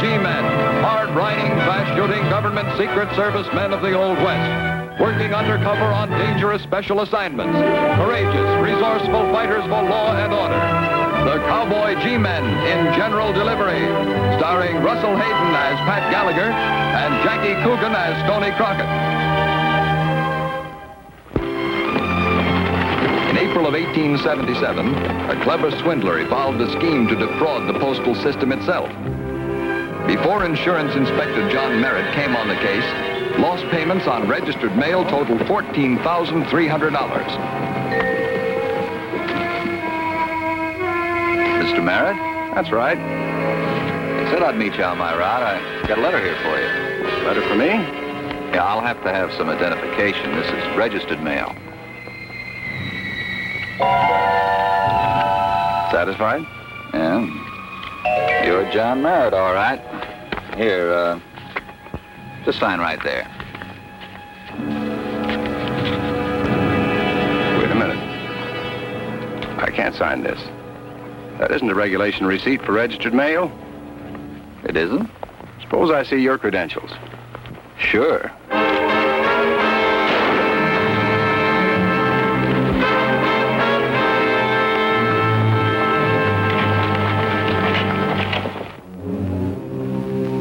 G-men, hard-riding, fast-shooting government Secret Service men of the Old West, working undercover on dangerous special assignments, courageous, resourceful fighters for law and order. The Cowboy G-men in general delivery, starring Russell Hayden as Pat Gallagher and Jackie Coogan as Tony Crockett. In April of 1877, a clever swindler evolved a scheme to defraud the postal system itself. Before Insurance Inspector John Merritt came on the case, lost payments on registered mail totaled $14,300. Mr. Merritt? That's right. I said I'd meet you on my route. I got a letter here for you. Letter for me? Yeah, I'll have to have some identification. This is registered mail. Satisfied? Yeah. You're John Merritt, all right. Here, just sign right there. Wait a minute. I can't sign this. That isn't a regulation receipt for registered mail. It isn't? Suppose I see your credentials. Sure.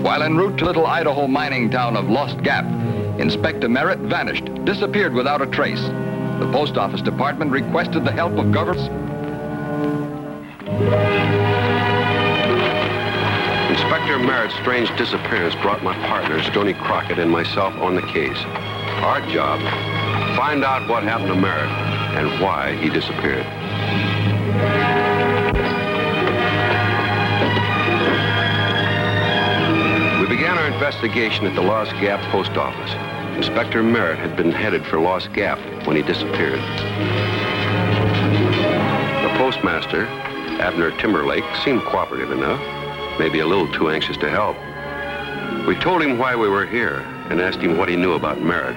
While en route to little Idaho mining town of Lost Gap, Inspector Merritt vanished, disappeared without a trace. The Post Office Department requested the help of governments. Inspector Merritt's strange disappearance brought my partners, Tony Crockett and myself, on the case. Our job, find out what happened to Merritt and why he disappeared. We began our investigation at the Lost Gap Post Office. Inspector Merritt had been headed for Lost Gap when he disappeared. The postmaster, Abner Timberlake, seemed cooperative enough, maybe a little too anxious to help. We told him why we were here and asked him what he knew about Merritt.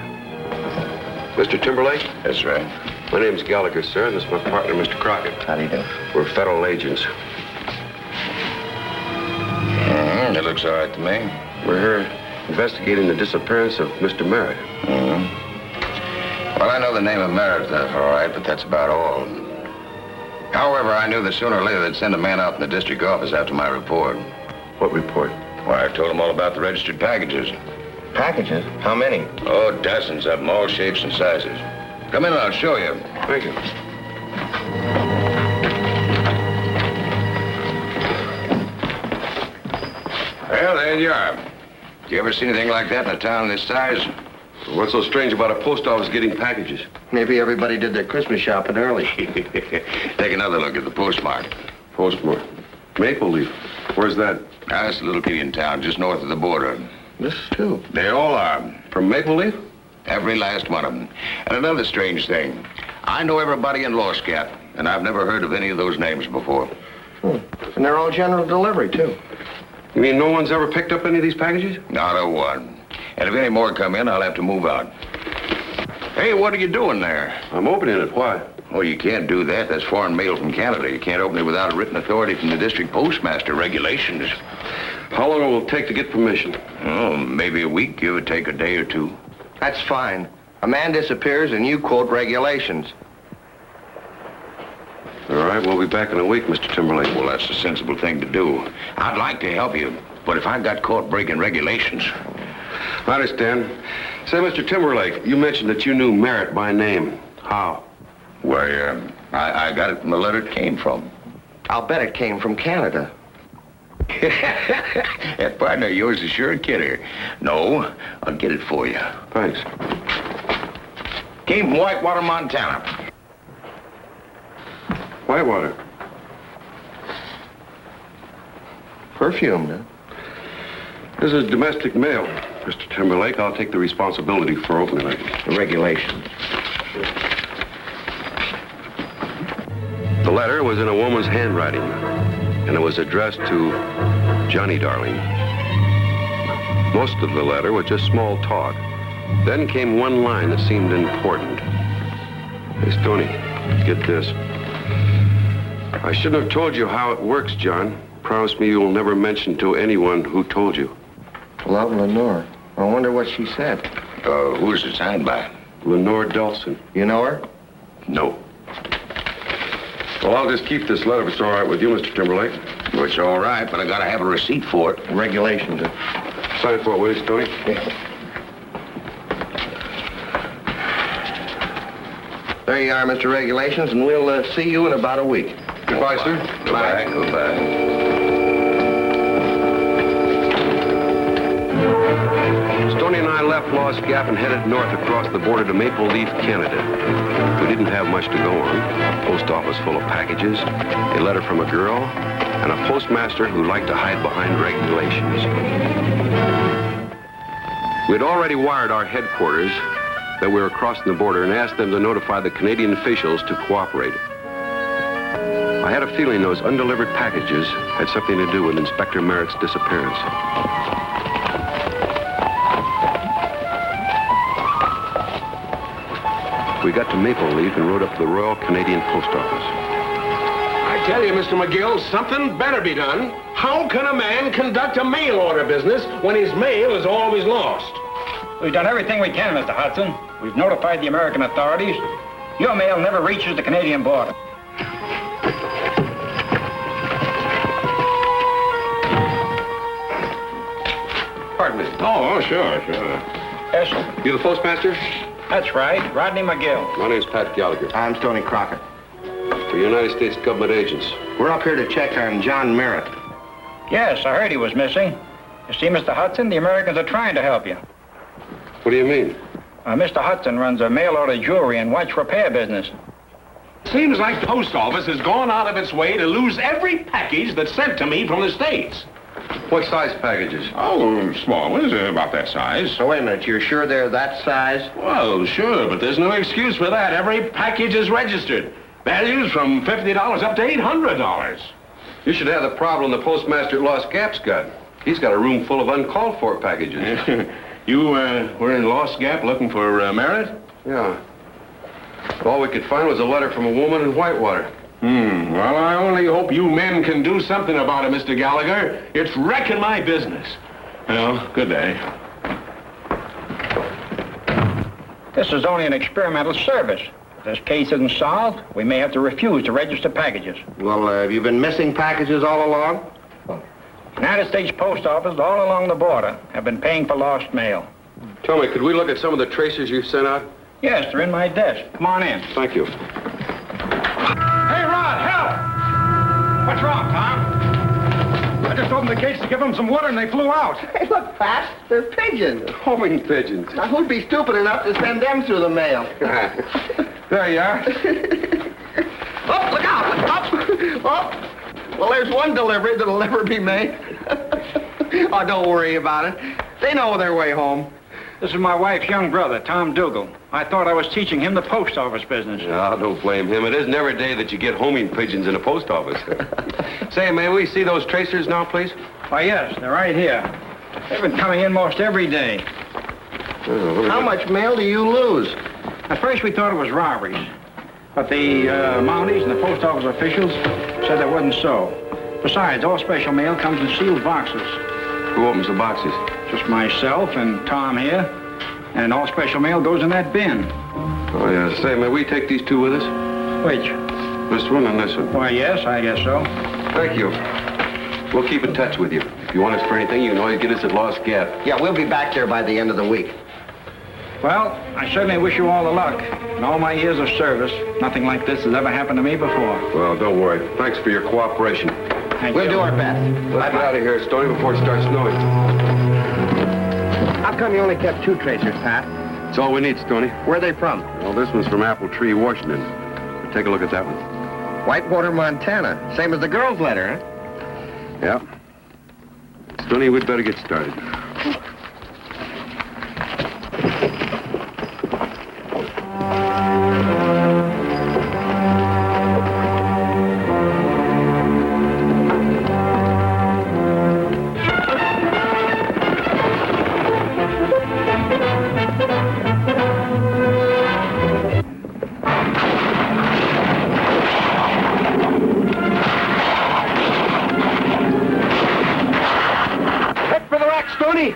Mr. Timberlake? That's right. My name's Gallagher, sir, and this is my partner, Mr. Crockett. How do you do? We're federal agents. It looks all right to me. We're here investigating the disappearance of Mr. Merritt. Well, I know the name of Merritt, that's all right, but that's about all. However, I knew that sooner or later they'd send a man out in the district office after my report. What report? Why, I told them all about the registered packages. Packages? How many? Oh, dozens of them, all shapes and sizes. Come in and I'll show you. Thank you. Well, there you are. You ever see anything like that in a town this size? What's so strange about a post office getting packages? Maybe everybody did their Christmas shopping early. Take another look at the postmark. Postmark. Maple Leaf. Where's that? That's a little Indian town just north of the border. This too. They all are. From Maple Leaf? Every last one of them. And another strange thing. I know everybody in Lost Gap, and I've never heard of any of those names before. And they're all general delivery, too. You mean no one's ever picked up any of these packages? Not a one. And if any more come in, I'll have to move out. Hey, what are you doing there? I'm opening it. Why? Oh, you can't do that. That's foreign mail from Canada. You can't open it without a written authority from the district postmaster. Regulations. How long will it take to get permission? Oh, maybe a week. Give or take a day or two. That's fine. A man disappears and you quote regulations. All right, we'll be back in a week, Mr. Timberlake. Well, that's the sensible thing to do. I'd like to help you, but if I got caught breaking regulations... I understand. Say, Mr. Timberlake, you mentioned that you knew Merritt by name. How? Why, I got it from the letter it came from. I'll bet it came from Canada. That partner of yours is sure a kidder. No, I'll get it for you. Thanks. Came from Whitewater, Montana. Whitewater. Perfumed, huh? This is domestic mail. Mr. Timberlake, I'll take the responsibility for opening it. The regulations. The letter was in a woman's handwriting, and it was addressed to Johnny Darling. Most of the letter was just small talk. Then came one line that seemed important. Hey, Stoney, get this. I shouldn't have told you how it works, John. promise me you will never mention to anyone who told you. Love, Lenore. I wonder what she said. Who's it signed by? Lenore Delson. You know her? No. Well, I'll just keep this letter if it's all right with you, Mr. Timberlake. Well, it's all right, but I gotta have a receipt for it. Regulations. Sign for it, will you, Stoney? There you are, Mr. Regulations, and we'll see you in about a week. Goodbye, sir. Goodbye. Goodbye. Stoney and I left Lost Gap and headed north across the border to Maple Leaf, Canada. We didn't have much to go on. Post office full of packages, a letter from a girl, and a postmaster who liked to hide behind regulations. We'd already wired our headquarters that we were crossing the border and asked them to notify the Canadian officials to cooperate. I had a feeling those undelivered packages had something to do with Inspector Merritt's disappearance. We got to Maple Leaf and rode up to the Royal Canadian Post Office. I tell you, Mr. McGill, something better be done. How can a man conduct a mail order business when his mail is always lost? We've done everything we can, Mr. Hudson. We've notified the American authorities. Your mail never reaches the Canadian border. Pardon me. Oh, sure. Yes, sir. You the postmaster? That's right, Rodney McGill. My name's Pat Gallagher. I'm Stoney Crockett. We're United States government agents. We're up here to check on John Merritt. Yes, I heard he was missing. You see, Mr. Hudson, the Americans are trying to help you. What do you mean? Mr. Hudson runs a mail-order jewelry and watch repair business. Seems like the post office has gone out of its way to lose every package that's sent to me from the States. What size packages? Oh, small ones, about that size. So wait a minute, you're sure they're that size? Well, sure, but there's no excuse for that. Every package is registered. Values from $50 up to $800. You should have the problem the postmaster at Lost Gap's got. He's got a room full of uncalled for packages. You were in Lost Gap looking for Merritt? Yeah. All we could find was a letter from a woman in Whitewater. Well, I only hope you men can do something about it, Mr. Gallagher. It's wrecking my business. Well, good day. This is only an experimental service. If this case isn't solved, we may have to refuse to register packages. Well, have you been missing packages all along? United States Post Office all along the border have been paying for lost mail. Tell me, could we look at some of the tracers you've sent out? Yes, they're in my desk. Come on in. Thank you. Hey, Rod, help! What's wrong, Tom? I just opened the case to give them some water and they flew out. Hey, look, Pat, they're pigeons. Homing pigeons. Now, who'd be stupid enough to send them through the mail? There you are. Oh, look out! Up! Oh. Well, there's one delivery that'll never be made. Oh, don't worry about it. They know their way home. This is my wife's young brother, Tom Dougal. I thought I was teaching him the post office business. No, don't blame him. It isn't every day that you get homing pigeons in a post office. Say, may we see those tracers now, please? Why, yes, they're right here. They've been coming in most every day. How much mail do you lose? At first, we thought it was robberies. But the Mounties and the post office officials said that wasn't so. Besides, all special mail comes in sealed boxes. Who opens the boxes? Just myself and Tom here. And all special mail goes in that bin. Oh, yeah. Say, may we take these two with us? Which? This one and this one. Why, yes, I guess so. Thank you. We'll keep in touch with you. If you want us for anything, you can always get us at Lost Gap. Yeah, we'll be back there by the end of the week. Well, I certainly wish you all the luck. In all my years of service, nothing like this has ever happened to me before. Well, don't worry. Thanks for your cooperation. Thank We'll you. do our best. Let's get out of here, Stoney, before it starts snowing. How come you only kept two tracers, Pat? That's all we need, Stoney. Where are they from? Well, this one's from Apple Tree, Washington. Take a look at that one. Whitewater, Montana. Same as the girl's letter, huh? Yeah. Stoney, we'd better get started. Stoney!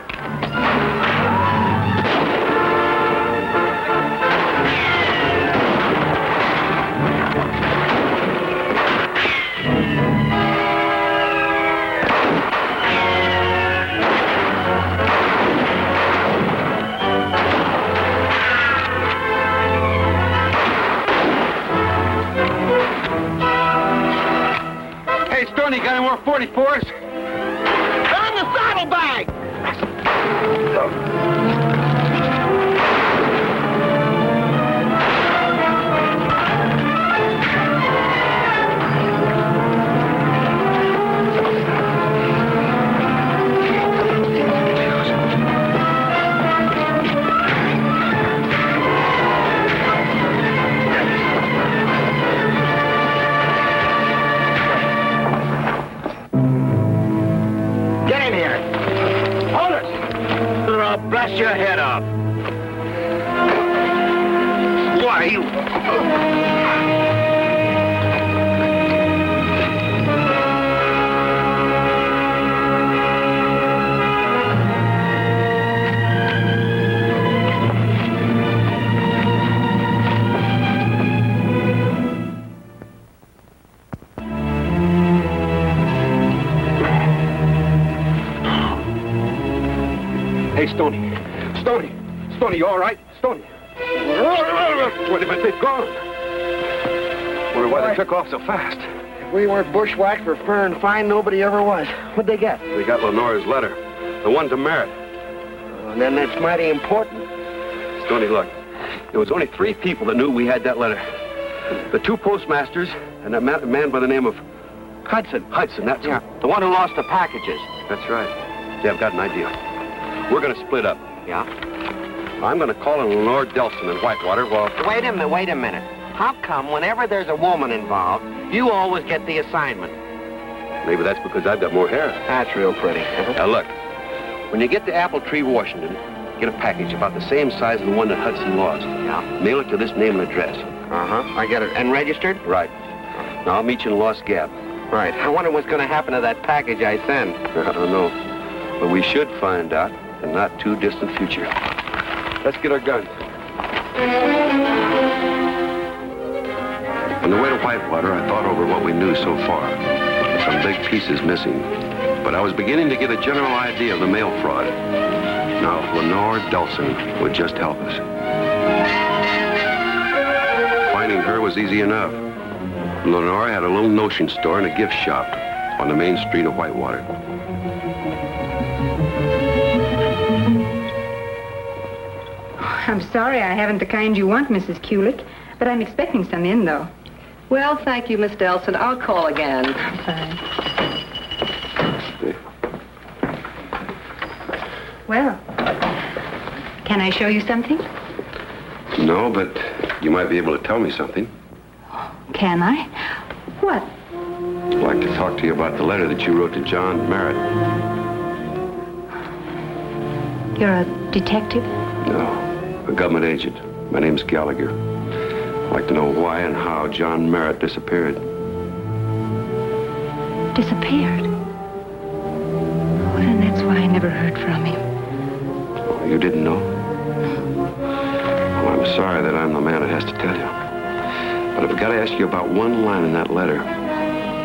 Hey, Stoney, got any more 44s? They're in the saddlebag! Get in here. Hold it. Or I'll blast your head off. Why, you... Hey, Stoney. Stoney. Stoney, you all right? Stoney. Wait a minute, they've gone. Wonder why they took off so fast. If we weren't bushwhacked for fur and fine, nobody ever was. What'd they get? They got Lenore's letter. The one to Merritt. And then that's mighty important. Stoney, look. There was only 3 people that knew we had that letter. The 2 postmasters and that man by the name of Hudson. Hudson, that's Yeah, who. the one who lost the packages. That's right. Yeah, I've got an idea. We're going to split up. Yeah? I'm going to call on Lenore Delson in Whitewater while... Wait a minute. How come whenever there's a woman involved, you always get the assignment? Maybe that's because I've got more hair. That's real pretty. Now, look. When you get to Apple Tree, Washington, get a package about the same size as the one that Hudson lost. Yeah? Mail it to this name and address. Uh-huh. I get it. And registered? Right. Now, I'll meet you in Lost Gap. Right. I wonder what's going to happen to that package I send. I don't know. But we should find out in not too distant future. Let's get our guns. On the way to Whitewater, I thought over what we knew so far. Some big pieces missing. But I was beginning to get a general idea of the mail fraud. Now, if Lenore Delson would just help us. Finding her was easy enough. Lenore had a little notion store and a gift shop on the main street of Whitewater. I'm sorry I haven't the kind you want, Mrs. Kulick, but I'm expecting some in, though. Well, thank you, Miss Delson. I'll call again. Fine. Well, can I show you something? No, but you might be able to tell me something. Can I? What? I'd like to talk to you about the letter that you wrote to John Merritt. You're a detective? No, a government agent. My name's Gallagher. I'd like to know why and how John Merritt disappeared. Disappeared? Oh, then that's why I never heard from him. Oh, you didn't know? Well, I'm sorry that I'm the man that has to tell you. But I've got to ask you about one line in that letter.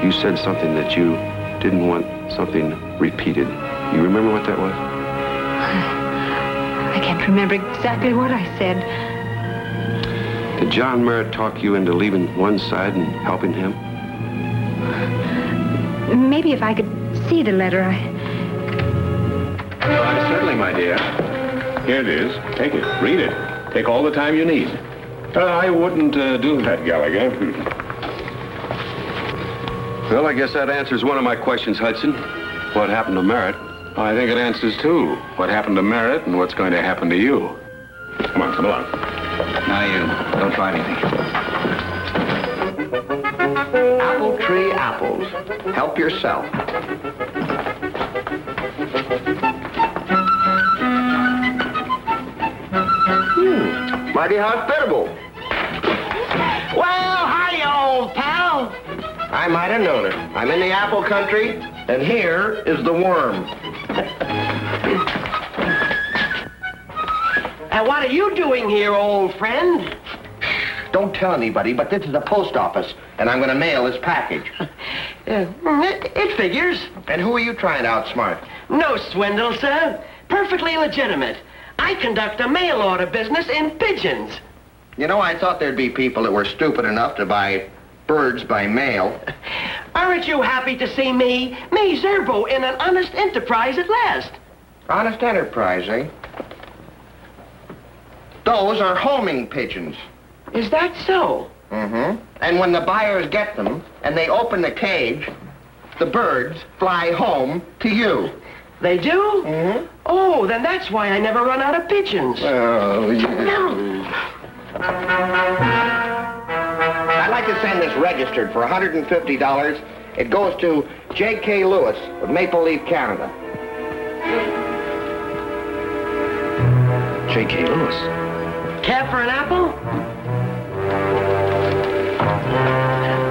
You said something that you didn't want something repeated. You remember what that was? I can't remember exactly what I said. Did John Merritt talk you into leaving one side and helping him? Maybe if I could see the letter, Why, certainly, my dear. Here it is. Take it. Read it. Take all the time you need. I wouldn't do that, Gallagher. Well, I guess that answers one of my questions, Hudson. What happened to Merritt? I think it answers, too. What happened to Merritt and what's going to happen to you. Come on, come along. Now you don't try anything. Apple tree apples. Help yourself. Mighty hospitable. Well, howdy, old pal. I might have known it. I'm in the apple country, and here is the worm. What are you doing here, old friend? Don't tell anybody, but this is the post office, and I'm going to mail this package. It figures. And who are you trying to outsmart? No swindle, sir. Perfectly legitimate. I conduct a mail order business in pigeons. You know, I thought there'd be people that were stupid enough to buy birds by mail. Aren't you happy to see me Zerbo, in an honest enterprise at last? Honest enterprise, eh? Those are homing pigeons. Is that so? Mm-hmm. And when the buyers get them and they open the cage, the birds fly home to you. They do? Mm-hmm. Oh, then that's why I never run out of pigeons. Oh, yeah. I'd like to send this registered for $150. It goes to J.K. Lewis of Maple Leaf, Canada. J.K. Lewis. Care for an apple?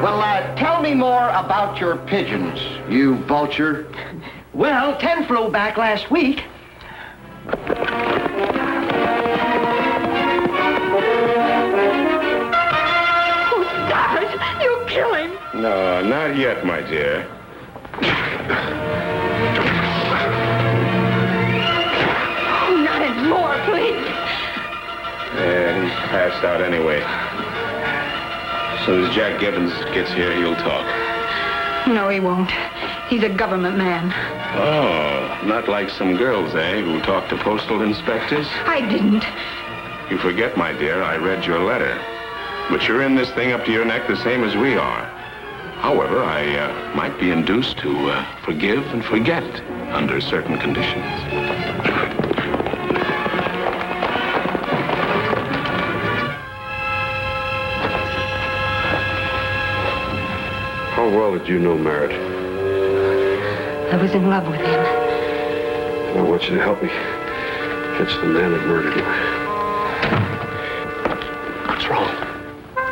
Well, tell me more about your pigeons, you vulture. Well, 10 flew back last week. Oh, stop it! You'll kill him. No, not yet, my dear. Oh, not anymore, please. And he's passed out anyway. As soon as Jack Gibbons gets here, he'll talk. No, he won't. He's a government man. Oh, not like some girls, eh, who talk to postal inspectors? I didn't. You forget, my dear, I read your letter. But you're in this thing up to your neck the same as we are. However, I might be induced to forgive and forget under certain conditions. How well did you know Merritt? I was in love with him. I want you to help me catch the man that murdered him. What's wrong?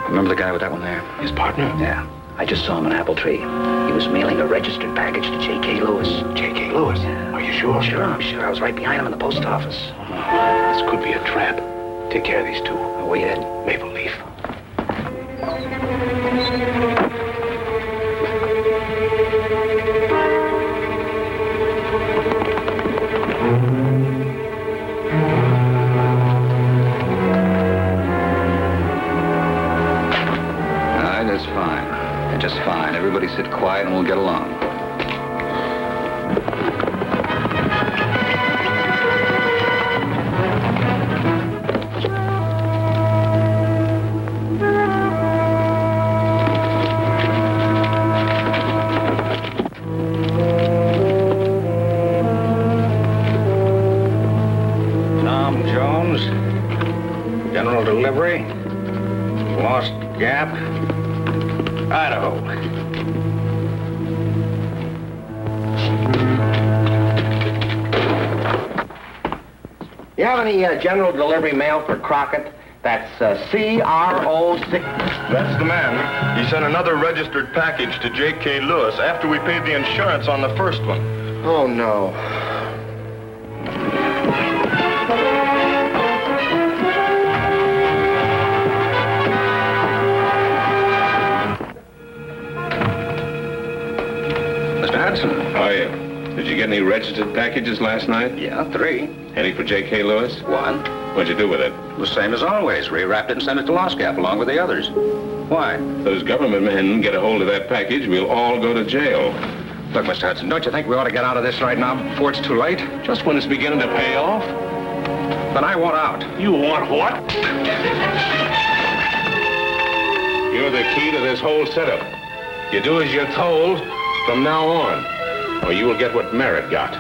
Remember the guy with that one there? His partner? Yeah. I just saw him in Apple Tree. He was mailing a registered package to J.K. Lewis. J.K. Lewis? Yeah. Are you sure? Sure, I'm sure. I was right behind him in the post office. This could be a trap. Take care of these two. Oh, wait, Ed. Maple Leaf. That's fine. Just fine. Everybody sit quiet and we'll get along. Tom Jones, General Delivery, Lost Gap, Idaho. You have any general delivery mail for Crockett? That's CRO6. That's the man. He sent another registered package to J.K. Lewis after we paid the insurance on the first one. Oh, no. Hiya. Did you get any registered packages last night? Yeah, 3. Any for J.K. Lewis? 1. What'd you do with it? The same as always. Rewrapped it and sent it to Lost Gap along with the others. Why? Those government men get a hold of that package, we'll all go to jail. Look, Mr. Hudson, don't you think we ought to get out of this right now before it's too late? Just when it's beginning to pay off? Then I want out. You want what? You're the key to this whole setup. You do as you're told from now on, or you will get what Merritt got.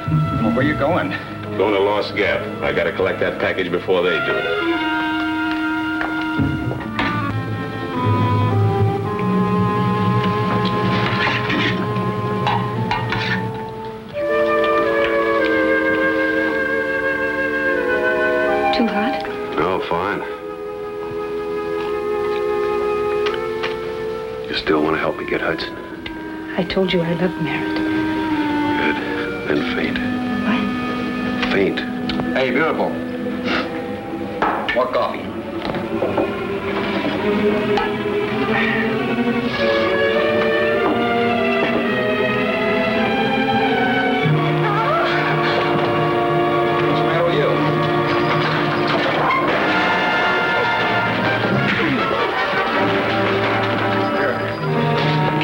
Well, where you going? Going to Lost Gap. I gotta collect that package before they do. Too hot? Oh, fine. You still want to help me get Hudson? I told you I loved Merritt. Good. Then faint. What? faint. Hey, beautiful. More coffee. What's the matter with you?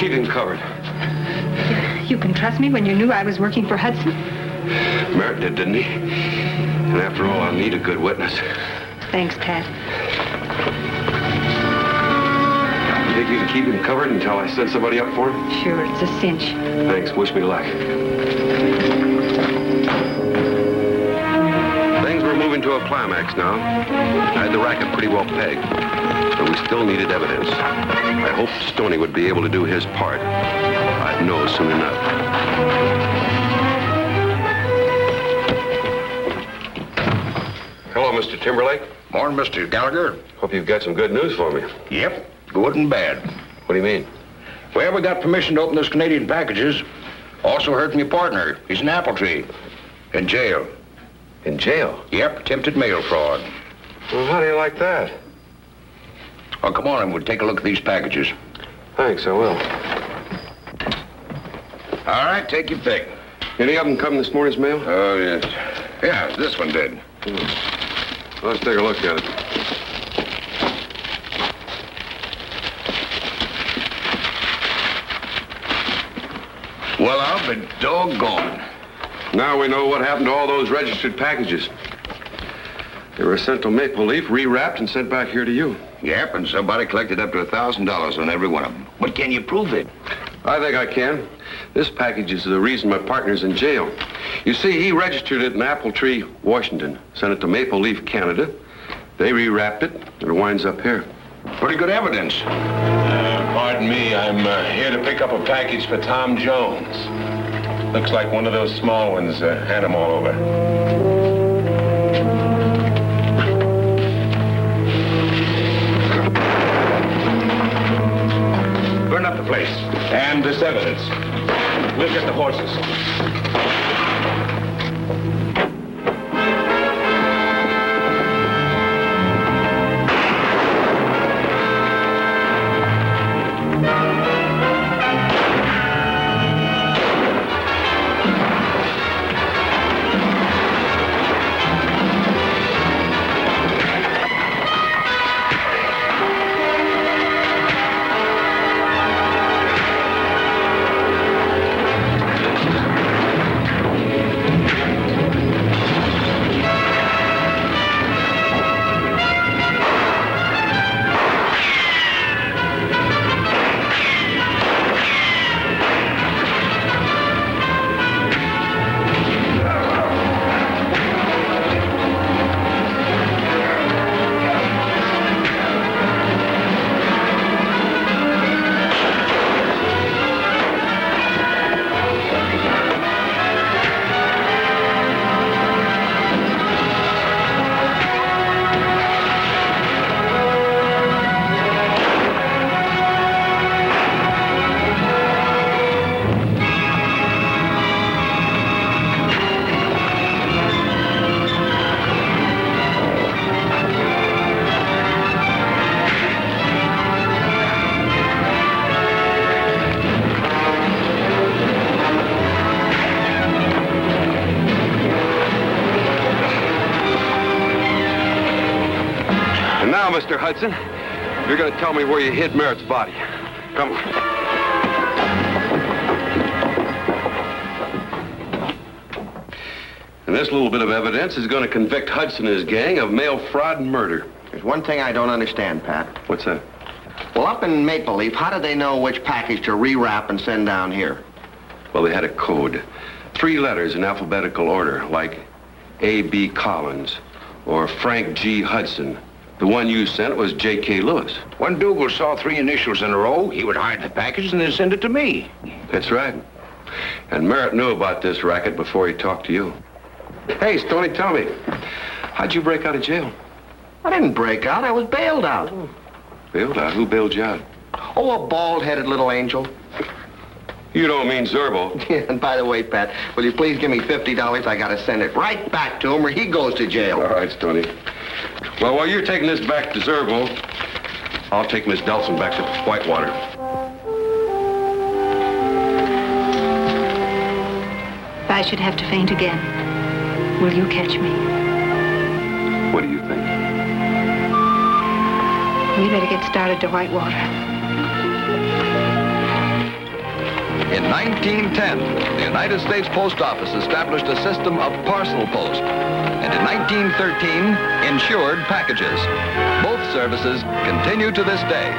Keep him covered. You can trust me when you knew I was working for Hudson? Merritt did, didn't he? And after all, I'll need a good witness. Thanks, Pat. You think you can keep him covered until I send somebody up for him? Sure, it's a cinch. Thanks. Wish me luck. Things were moving to a climax now. I had the racket pretty well pegged, but we still needed evidence. I hoped Stoney would be able to do his part. I'd know soon enough. Hello, Mr. Timberlake. Morning, Mr. Gallagher. Hope you've got some good news for me. Yep, good and bad. What do you mean? Well, we got permission to open those Canadian packages. Also heard from your partner. He's in Apple Tree. In jail. In jail? Yep, attempted mail fraud. Well, how do you like that? Oh, come on, and we'll take a look at these packages. Thanks, I will. All right, take your pick. Any of them come in this morning's mail? Oh, yes. Yeah, this one did. Let's take a look at it. Well, I'll be doggone. Now we know what happened to all those registered packages. They were sent to Maple Leaf, rewrapped, and sent back here to you. Yep, and somebody collected up to $1,000 on every one of them. But can you prove it? I think I can. This package is the reason my partner's in jail. You see, he registered it in Apple Tree, Washington, sent it to Maple Leaf, Canada. They rewrapped it, and it winds up here. Pretty good evidence. Pardon me, I'm here to pick up a package for Tom Jones. Looks like one of those small ones. Hand them all over. Burn up the place. And this evidence. We'll get the horses. Mr. Hudson, you're going to tell me where you hid Merritt's body. Come on. And this little bit of evidence is going to convict Hudson and his gang of mail fraud and murder. There's one thing I don't understand, Pat. What's that? Well, up in Maple Leaf, how did they know which package to rewrap and send down here? Well, they had a code. 3 letters in alphabetical order, like A.B. Collins or Frank G. Hudson. The one you sent was J.K. Lewis. When Dougal saw 3 initials in a row, he would hide the package and then send it to me. That's right. And Merritt knew about this racket before he talked to you. Hey, Stoney, tell me, how'd you break out of jail? I didn't break out. I was bailed out. Bailed out? Who bailed you out? Oh, a bald-headed little angel. You don't mean Zerbo. Yeah, and by the way, Pat, will you please give me $50? I gotta send it right back to him or he goes to jail. All right, Stoney. Well, while you're taking this back to Zerbo, I'll take Miss Delson back to Whitewater. If I should have to faint again, will you catch me? What do you think? We better get started to Whitewater. In 1910, the United States Post Office established a system of parcel post, and in 1913, insured packages. Both services continue to this day.